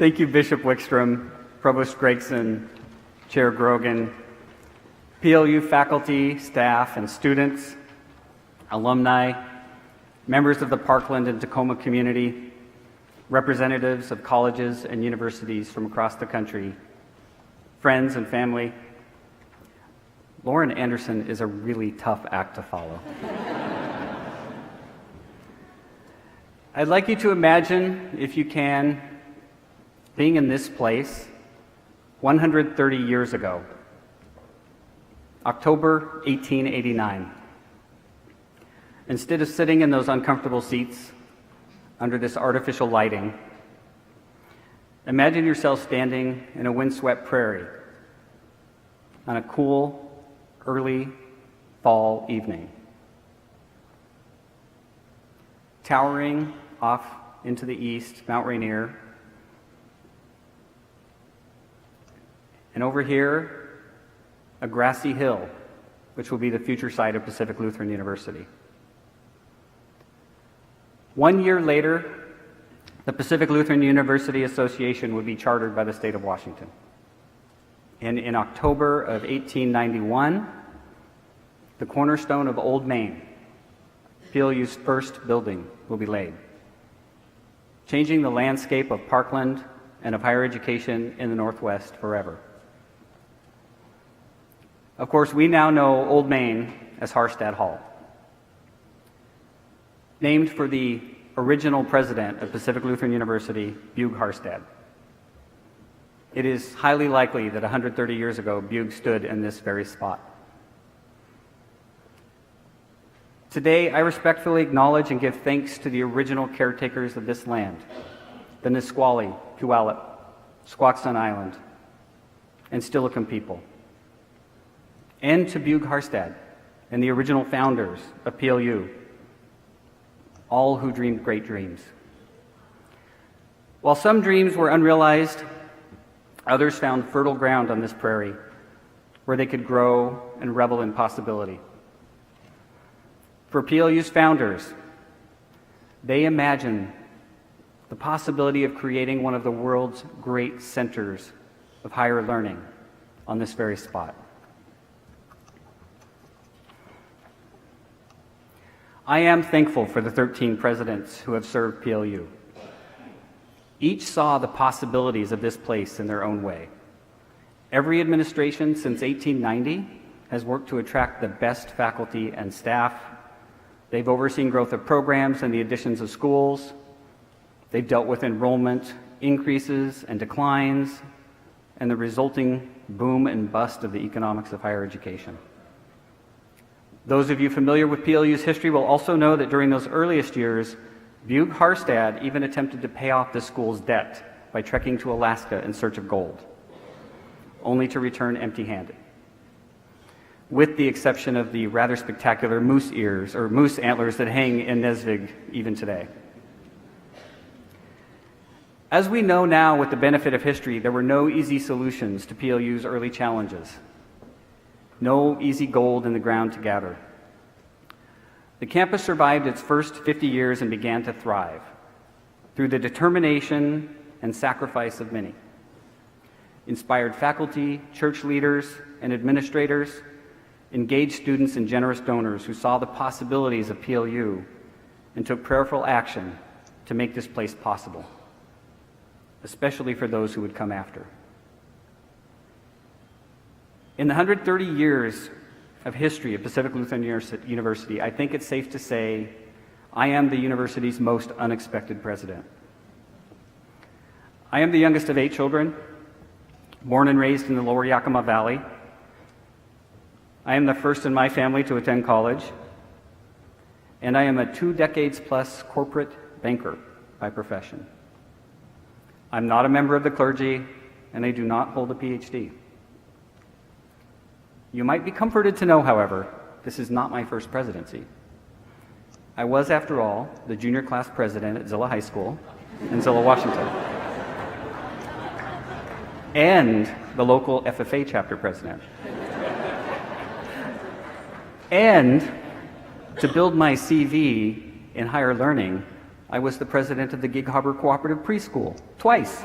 Thank you, Bishop Wickstrom, Provost Gregson, Chair Grogan, PLU faculty, staff, and students, alumni, members of the Parkland and Tacoma community, representatives of colleges and universities from across the country, friends and family. Lauren Anderson is a really tough act to follow. I'd like you to imagine, if you can, being in this place 130 years ago, October 1889. Instead of sitting in those uncomfortable seats under this artificial lighting, imagine yourself standing in a windswept prairie on a cool, early fall evening. Towering off into the east, Mount Rainier, and over here, a grassy hill, which will be the future site of Pacific Lutheran University. 1 year later, the Pacific Lutheran University Association would be chartered by the state of Washington. And in October of 1891, the cornerstone of Old Main, PLU's first building, will be laid, changing the landscape of Parkland and of higher education in the Northwest forever. Of course, we now know Old Main as Harstad Hall, named for the original president of Pacific Lutheran University, Bugh Harstad. It is highly likely that 130 years ago, Bugh stood in this very spot. Today, I respectfully acknowledge and give thanks to the original caretakers of this land, the Nisqually, Puyallup, Squaxin Island, and Steilacoom people, and to Bugh Harstad and the original founders of PLU, all who dreamed great dreams. While some dreams were unrealized, others found fertile ground on this prairie where they could grow and revel in possibility. For PLU's founders, they imagined the possibility of creating one of the world's great centers of higher learning on this very spot. I am thankful for the 13 presidents who have served PLU. Each saw the possibilities of this place in their own way. Every administration since 1890 has worked to attract the best faculty and staff. They've overseen growth of programs and the additions of schools. They've dealt with enrollment increases and declines and the resulting boom and bust of the economics of higher education. Those of you familiar with PLU's history will also know that during those earliest years, Bugh Harstad even attempted to pay off the school's debt by trekking to Alaska in search of gold, only to return empty-handed, with the exception of the rather spectacular moose ears or moose antlers that hang in Nesvig even today. As we know now with the benefit of history, there were no easy solutions to PLU's early challenges. No easy gold in the ground to gather. The campus survived its first 50 years and began to thrive through the determination and sacrifice of many. Inspired faculty, church leaders, and administrators, engaged students and generous donors who saw the possibilities of PLU and took prayerful action to make this place possible, especially for those who would come after. In the 130 years of history of Pacific Lutheran University, I think it's safe to say I am the university's most unexpected president. I am the youngest of 8 children, born and raised in the lower Yakima Valley. I am the first in my family to attend college, and I am a 2 decades plus corporate banker by profession. I'm not a member of the clergy, and I do not hold a PhD. You might be comforted to know, however, this is not my first presidency. I was, after all, the junior class president at Zillah High School in Zillah, Washington, and the local FFA chapter president. And to build my CV in higher learning, I was the president of the Gig Harbor Cooperative Preschool, twice.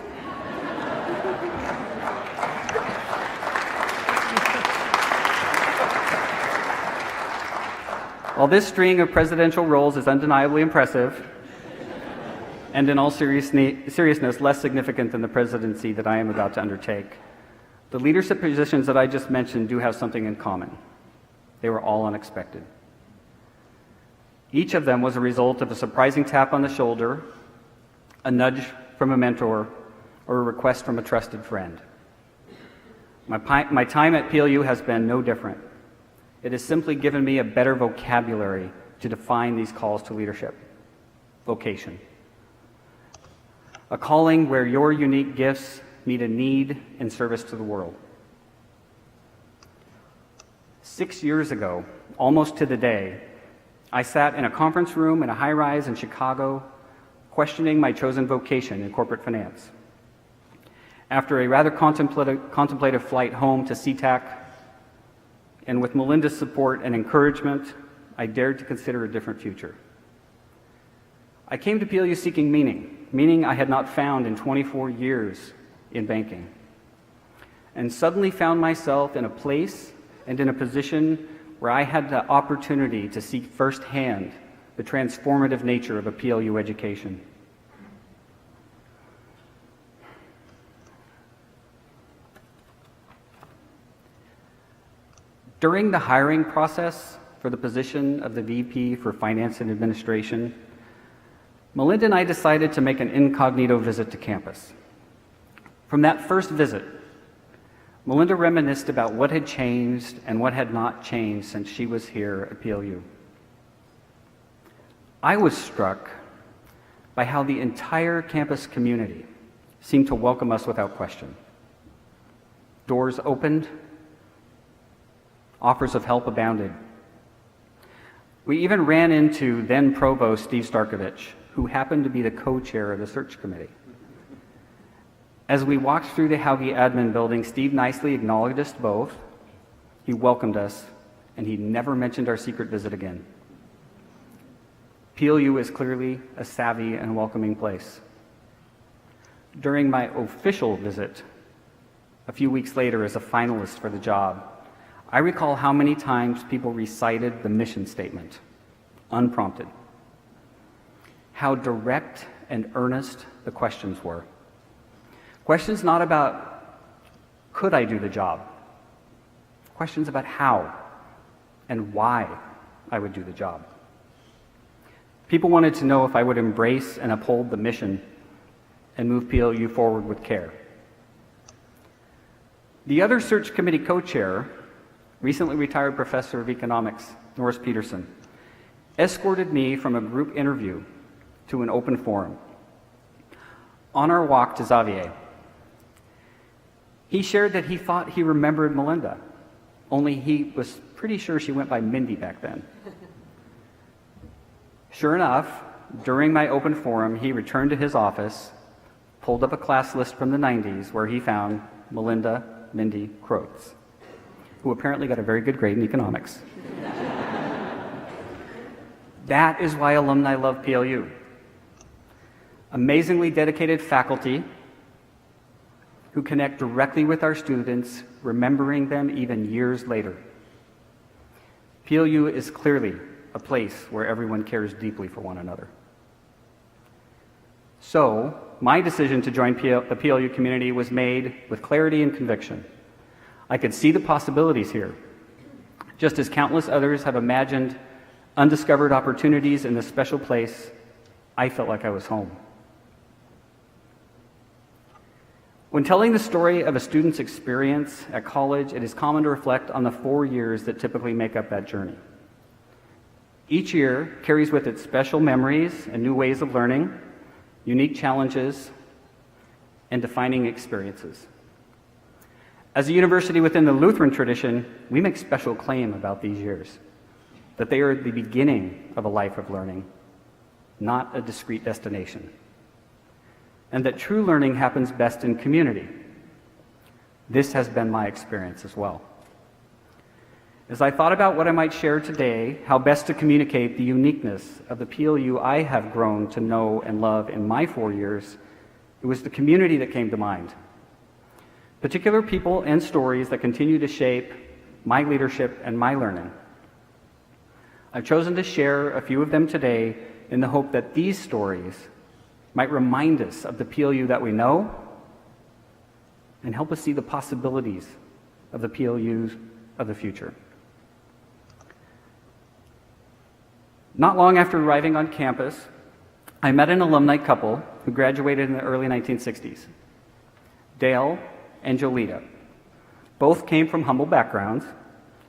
While this string of presidential roles is undeniably impressive, and in all seriousness less significant than the presidency that I am about to undertake, the leadership positions that I just mentioned do have something in common. They were all unexpected. Each of them was a result of a surprising tap on the shoulder, a nudge from a mentor, or a request from a trusted friend. My time at PLU has been no different. It has simply given me a better vocabulary to define these calls to leadership. Vocation. A calling where your unique gifts meet a need in service to the world. 6 years ago, almost to the day, I sat in a conference room in a high-rise in Chicago, questioning my chosen vocation in corporate finance. After a rather contemplative flight home to SeaTac, and with Melinda's support and encouragement, I dared to consider a different future. I came to PLU seeking meaning I had not found in 24 years in banking, and suddenly found myself in a place and in a position where I had the opportunity to see firsthand the transformative nature of a PLU education. During the hiring process for the position of the VP for Finance and Administration, Melinda and I decided to make an incognito visit to campus. From that first visit, Melinda reminisced about what had changed and what had not changed since she was here at PLU. I was struck by how the entire campus community seemed to welcome us without question. Doors opened, offers of help abounded. We even ran into then Provost Steve Starkovich, who happened to be the co-chair of the search committee. As we walked through the Hauge admin building, Steve nicely acknowledged us both, he welcomed us, and he never mentioned our secret visit again. PLU is clearly a savvy and welcoming place. During my official visit, a few weeks later as a finalist for the job, I recall how many times people recited the mission statement, unprompted. How direct and earnest the questions were. Questions not about, could I do the job? Questions about how and why I would do the job. People wanted to know if I would embrace and uphold the mission and move PLU forward with care. The other search committee co-chair, recently retired professor of economics, Norris Peterson, escorted me from a group interview to an open forum. On our walk to Xavier, he shared that he thought he remembered Melinda, only he was pretty sure she went by Mindy back then. Sure enough, during my open forum, he returned to his office, pulled up a class list from the 90s where he found Melinda Mindy Krotz, who apparently got a very good grade in economics. That is why alumni love PLU. Amazingly dedicated faculty who connect directly with our students, remembering them even years later. PLU is clearly a place where everyone cares deeply for one another. So, my decision to join the PLU community was made with clarity and conviction. I could see the possibilities here. Just as countless others have imagined undiscovered opportunities in this special place, I felt like I was home. When telling the story of a student's experience at college, it is common to reflect on the 4 years that typically make up that journey. Each year carries with it special memories and new ways of learning, unique challenges, and defining experiences. As a university within the Lutheran tradition, we make special claim about these years, that they are the beginning of a life of learning, not a discrete destination, and that true learning happens best in community. This has been my experience as well. As I thought about what I might share today, how best to communicate the uniqueness of the PLU I have grown to know and love in my 4 years, it was the community that came to mind. Particular people and stories that continue to shape my leadership and my learning. I've chosen to share a few of them today in the hope that these stories might remind us of the PLU that we know and help us see the possibilities of the PLUs of the future. Not long after arriving on campus, I met an alumni couple who graduated in the early 1960s, Dale and Jolita. Both came from humble backgrounds,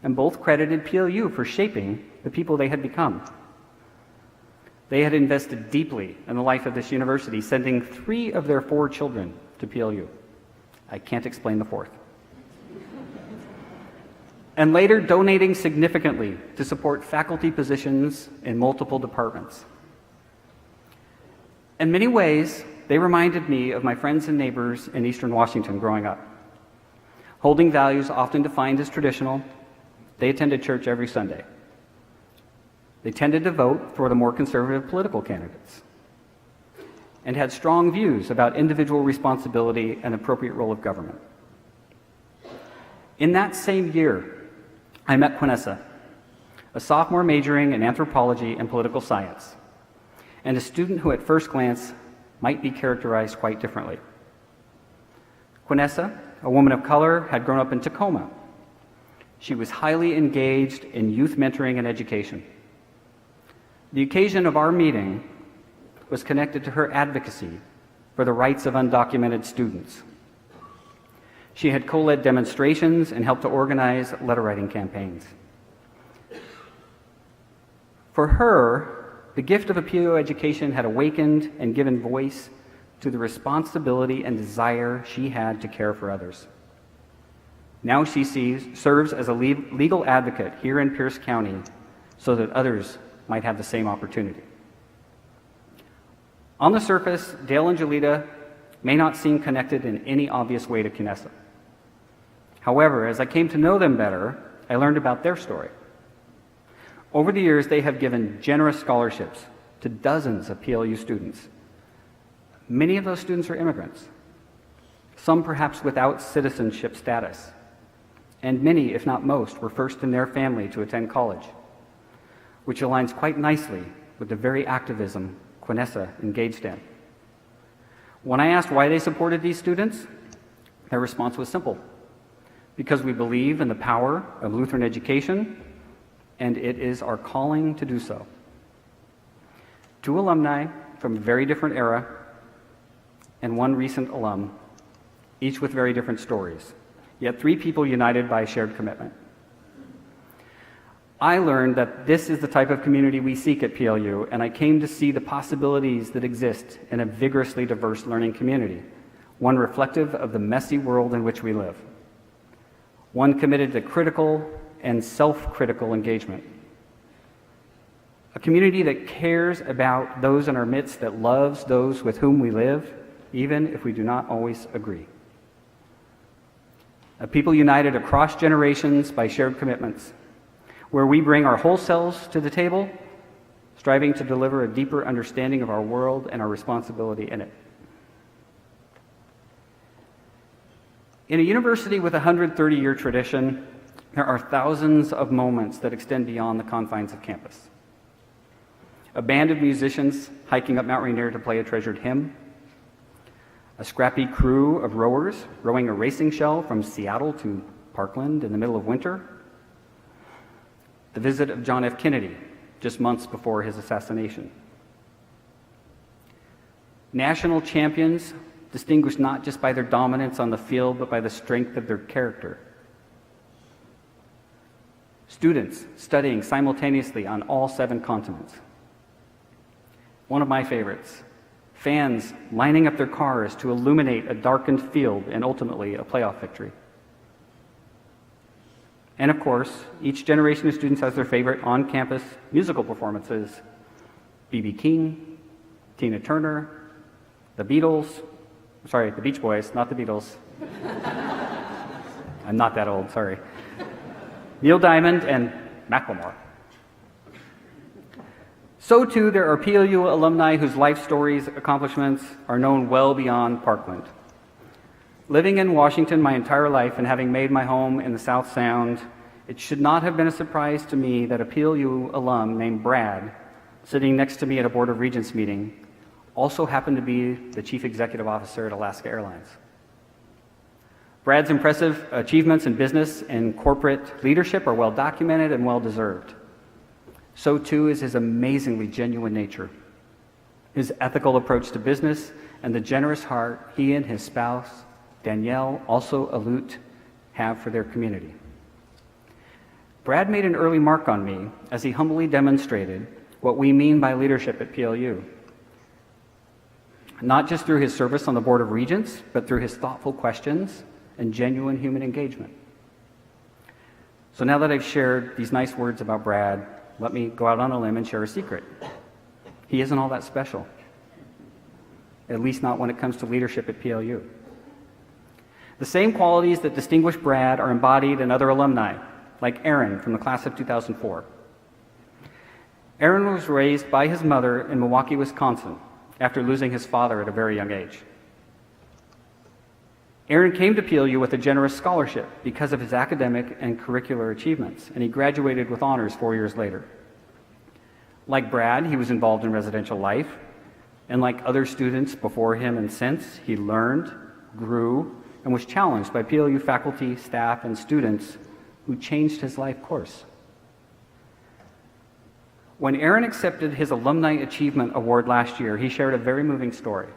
and both credited PLU for shaping the people they had become. They had invested deeply in the life of this university, sending 3 of their 4 children to PLU. I can't explain the 4th. And later donating significantly to support faculty positions in multiple departments. In many ways, they reminded me of my friends and neighbors in Eastern Washington growing up. Holding values often defined as traditional, they attended church every Sunday. They tended to vote for the more conservative political candidates and had strong views about individual responsibility and appropriate role of government. In that same year, I met Quinessa, a sophomore majoring in anthropology and political science, and a student who at first glance might be characterized quite differently. Quinessa, a woman of color, had grown up in Tacoma. She was highly engaged in youth mentoring and education. The occasion of our meeting was connected to her advocacy for the rights of undocumented students. She had co-led demonstrations and helped to organize letter-writing campaigns. For her, the gift of a PLU education had awakened and given voice to the responsibility and desire she had to care for others. Now she serves as a legal advocate here in Pierce County so that others might have the same opportunity. On the surface, Dale and Jolita may not seem connected in any obvious way to Quinessa. However, as I came to know them better, I learned about their story. Over the years, they have given generous scholarships to dozens of PLU students. Many of those students are immigrants, some perhaps without citizenship status, and many, if not most, were first in their family to attend college, which aligns quite nicely with the very activism Quinessa engaged in. When I asked why they supported these students, their response was simple: because we believe in the power of Lutheran education, and it is our calling to do so. 2 alumni from a very different era, and 1 recent alum, each with very different stories, yet 3 people united by a shared commitment. I learned that this is the type of community we seek at PLU, and I came to see the possibilities that exist in a vigorously diverse learning community, one reflective of the messy world in which we live, one committed to critical and self-critical engagement, a community that cares about those in our midst, that loves those with whom we live, even if we do not always agree. A people united across generations by shared commitments, where we bring our whole selves to the table, striving to deliver a deeper understanding of our world and our responsibility in it. In a university with a 130-year tradition, there are thousands of moments that extend beyond the confines of campus. A band of musicians hiking up Mount Rainier to play a treasured hymn, a scrappy crew of rowers rowing a racing shell from Seattle to Parkland in the middle of winter, the visit of John F. Kennedy just months before his assassination. National champions distinguished not just by their dominance on the field, but by the strength of their character. Students studying simultaneously on all 7 continents. One of my favorites, fans lining up their cars to illuminate a darkened field and ultimately a playoff victory. And of course, each generation of students has their favorite on-campus musical performances: B.B. King, Tina Turner, the Beatles, sorry, the Beach Boys, not the Beatles. I'm not that old, sorry. Neil Diamond and Macklemore. So too, there are PLU alumni whose life stories, accomplishments are known well beyond Parkland. Living in Washington my entire life and having made my home in the South Sound It should not have been a surprise to me that a PLU alum named Brad, sitting next to me at a Board of Regents meeting, also happened to be the Chief Executive Officer at Alaska Airlines. Brad's impressive achievements in business and corporate leadership are well documented and well deserved. So too is his amazingly genuine nature, his ethical approach to business, and the generous heart he and his spouse, Danielle, also Alut, have for their community. Brad made an early mark on me as he humbly demonstrated what we mean by leadership at PLU, not just through his service on the Board of Regents, but through his thoughtful questions and genuine human engagement. So now that I've shared these nice words about Brad, let me go out on a limb and share a secret. He isn't all that special, at least not when it comes to leadership at PLU. The same qualities that distinguish Brad are embodied in other alumni, like Aaron from the class of 2004. Aaron was raised by his mother in Milwaukee, Wisconsin, after losing his father at a very young age. Aaron came to PLU with a generous scholarship because of his academic and curricular achievements, and he graduated with honors 4 years later. Like Brad, he was involved in residential life, and like other students before him and since, he learned, grew, and was challenged by PLU faculty, staff, and students who changed his life course. When Aaron accepted his Alumni Achievement Award last year, he shared a very moving story.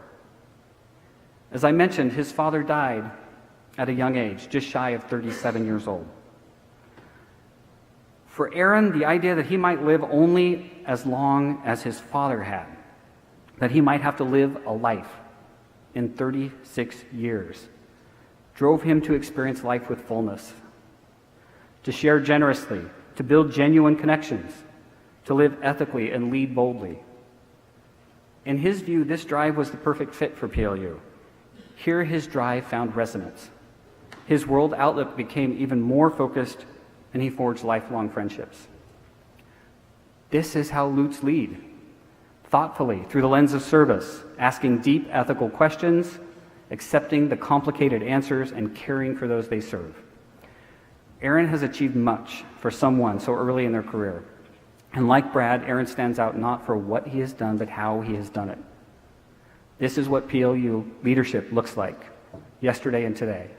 As I mentioned, his father died at a young age, just shy of 37 years old. For Aaron, the idea that he might live only as long as his father had, that he might have to live a life in 36 years, drove him to experience life with fullness, to share generously, to build genuine connections, to live ethically and lead boldly. In his view, this drive was the perfect fit for PLU. Here his drive found resonance. His world outlook became even more focused, and he forged lifelong friendships. This is how Lutz lead, thoughtfully, through the lens of service, asking deep ethical questions, accepting the complicated answers, and caring for those they serve. Aaron has achieved much for someone so early in their career. And like Brad, Aaron stands out not for what he has done, but how he has done it. This is what PLU leadership looks like, yesterday and today.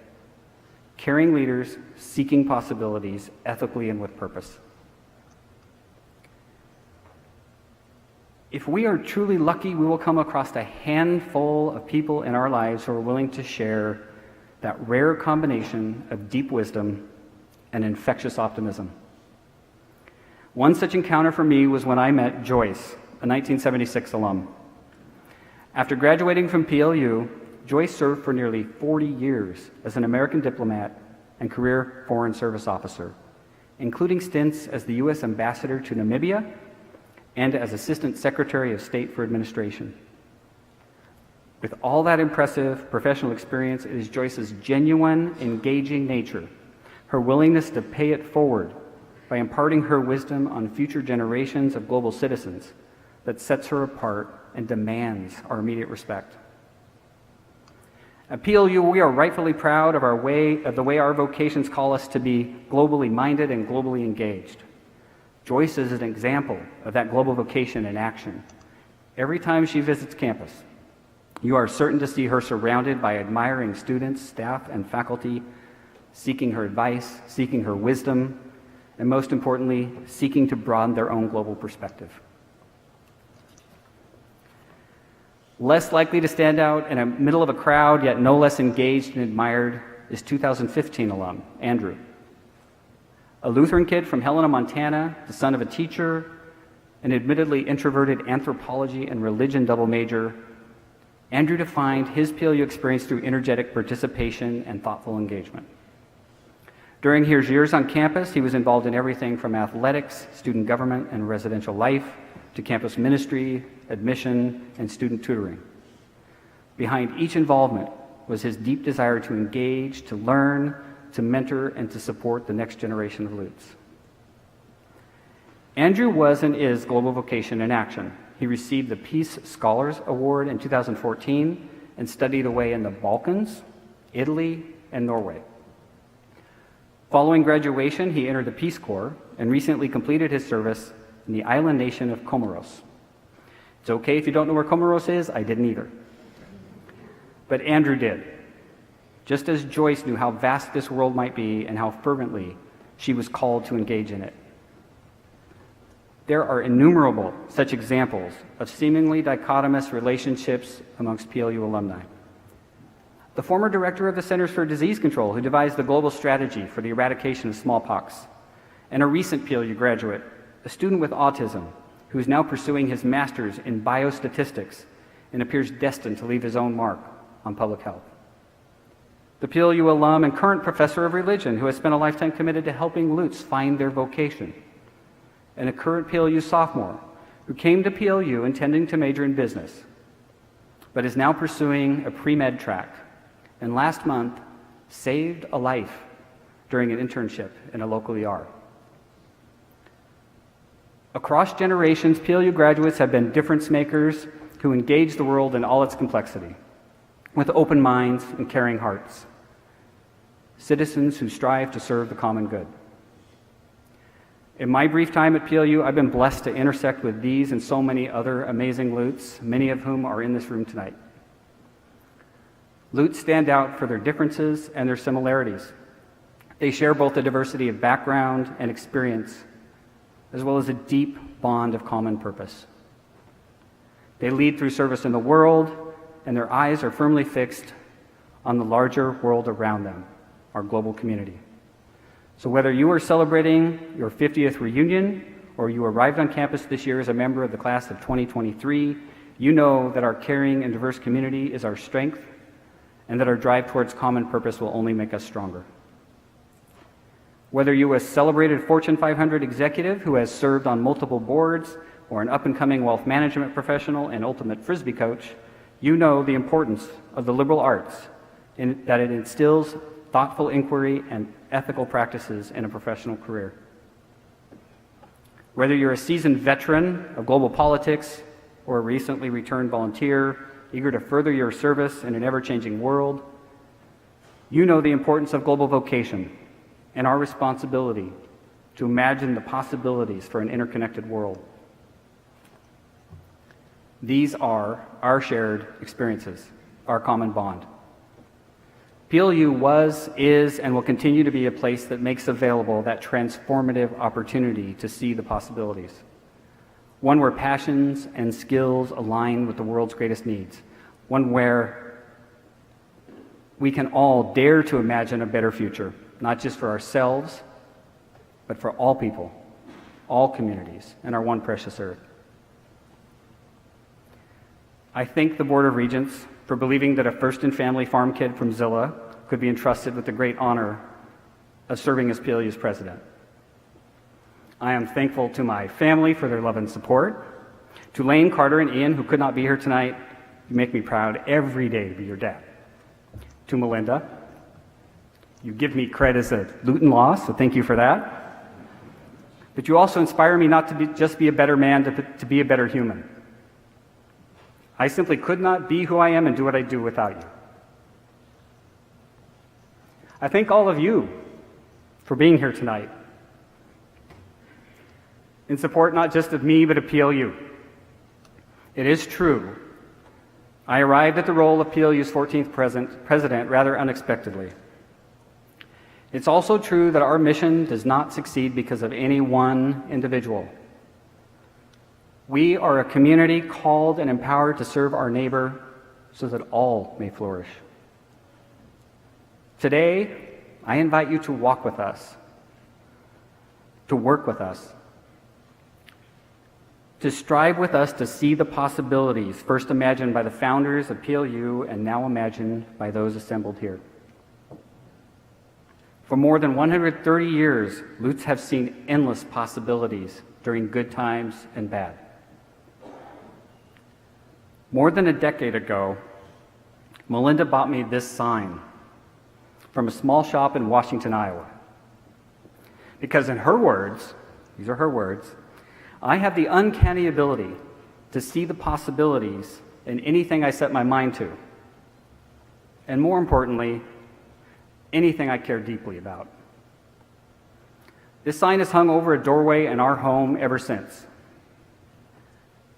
Caring leaders, seeking possibilities, ethically and with purpose. If we are truly lucky, we will come across a handful of people in our lives who are willing to share that rare combination of deep wisdom and infectious optimism. One such encounter for me was when I met Joyce, a 1976 alum. After graduating from PLU, Joyce served for nearly 40 years as an American diplomat and career Foreign Service officer, including stints as the U.S. Ambassador to Namibia and as Assistant Secretary of State for Administration. With all that impressive professional experience, it is Joyce's genuine, engaging nature, her willingness to pay it forward by imparting her wisdom on future generations of global citizens, that sets her apart and demands our immediate respect. At PLU, we are rightfully proud of the way our vocations call us to be globally minded and globally engaged. Joyce is an example of that global vocation in action. Every time she visits campus, you are certain to see her surrounded by admiring students, staff, and faculty, seeking her advice, seeking her wisdom, and most importantly, seeking to broaden their own global perspective. Less likely to stand out in the middle of a crowd, yet no less engaged and admired, is 2015 alum, Andrew. A Lutheran kid from Helena, Montana, the son of a teacher, an admittedly introverted anthropology and religion double major, Andrew defined his PLU experience through energetic participation and thoughtful engagement. During his years on campus, he was involved in everything from athletics, student government, and residential life, to campus ministry, admission, and student tutoring. Behind each involvement was his deep desire to engage, to learn, to mentor, and to support the next generation of Lutz. Andrew was and is global vocation in action. He received the Peace Scholars Award in 2014 and studied away in the Balkans, Italy, and Norway. Following graduation, he entered the Peace Corps and recently completed his service in the island nation of Comoros. It's okay if you don't know where Comoros is, I didn't either. But Andrew did, just as Joyce knew how vast this world might be and how fervently she was called to engage in it. There are innumerable such examples of seemingly dichotomous relationships amongst PLU alumni. The former director of the Centers for Disease Control, who devised the global strategy for the eradication of smallpox, and a recent PLU graduate, a student with autism, who is now pursuing his master's in biostatistics and appears destined to leave his own mark on public health. The PLU alum and current professor of religion, who has spent a lifetime committed to helping Lutz find their vocation, and a current PLU sophomore, who came to PLU intending to major in business, but is now pursuing a pre-med track, and last month saved a life during an internship in a local ER. Across generations, PLU graduates have been difference makers who engage the world in all its complexity, with open minds and caring hearts, citizens who strive to serve the common good. In my brief time at PLU, I've been blessed to intersect with these and so many other amazing Lutz, many of whom are in this room tonight. Lutz stand out for their differences and their similarities. They share both a diversity of background and experience, as well as a deep bond of common purpose. They lead through service in the world, and their eyes are firmly fixed on the larger world around them, our global community. So whether you are celebrating your 50th reunion or you arrived on campus this year as a member of the class of 2023, you know that our caring and diverse community is our strength and that our drive towards common purpose will only make us stronger. Whether you are a celebrated Fortune 500 executive who has served on multiple boards or an up-and-coming wealth management professional and ultimate Frisbee coach, you know the importance of the liberal arts in that it instills thoughtful inquiry and ethical practices in a professional career. Whether you're a seasoned veteran of global politics or a recently returned volunteer eager to further your service in an ever-changing world, you know the importance of global vocation and our responsibility to imagine the possibilities for an interconnected world. These are our shared experiences, our common bond. PLU was, is, and will continue to be a place that makes available that transformative opportunity to see the possibilities. One where passions and skills align with the world's greatest needs. One where we can all dare to imagine a better future, not just for ourselves, but for all people, all communities, and our one precious earth. I thank the Board of Regents for believing that a first-in-family farm kid from Zillah could be entrusted with the great honor of serving as PLU's president. I am thankful to my family for their love and support, to Lane, Carter, and Ian, who could not be here tonight. You make me proud every day to be your dad. To Melinda, you give me credit as a Lutheran, so thank you for that. But you also inspire me not to just be a better man, to be a better human. I simply could not be who I am and do what I do without you. I thank all of you for being here tonight in support not just of me, but of PLU. It is true, I arrived at the role of PLU's 14th president rather unexpectedly. It's also true that our mission does not succeed because of any one individual. We are a community called and empowered to serve our neighbor so that all may flourish. Today, I invite you to walk with us, to work with us, to strive with us to see the possibilities first imagined by the founders of PLU and now imagined by those assembled here. For more than 130 years, Lutz have seen endless possibilities during good times and bad. More than a decade ago, Melinda bought me this sign from a small shop in Washington, Iowa. Because in her words, these are her words, I have the uncanny ability to see the possibilities in anything I set my mind to. And more importantly, anything I care deeply about. This sign has hung over a doorway in our home ever since.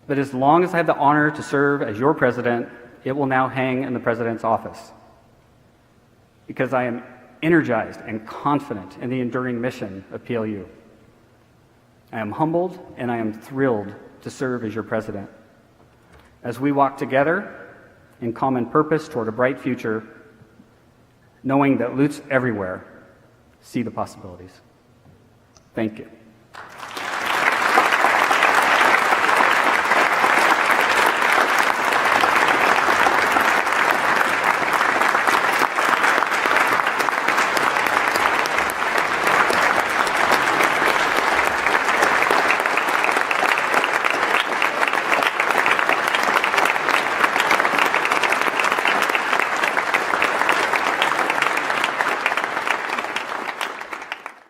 But as long as I have the honor to serve as your president, it will now hang in the president's office. Because I am energized and confident in the enduring mission of PLU. I am humbled and I am thrilled to serve as your president. As we walk together in common purpose toward a bright future, knowing that Lutes everywhere see the possibilities. Thank you.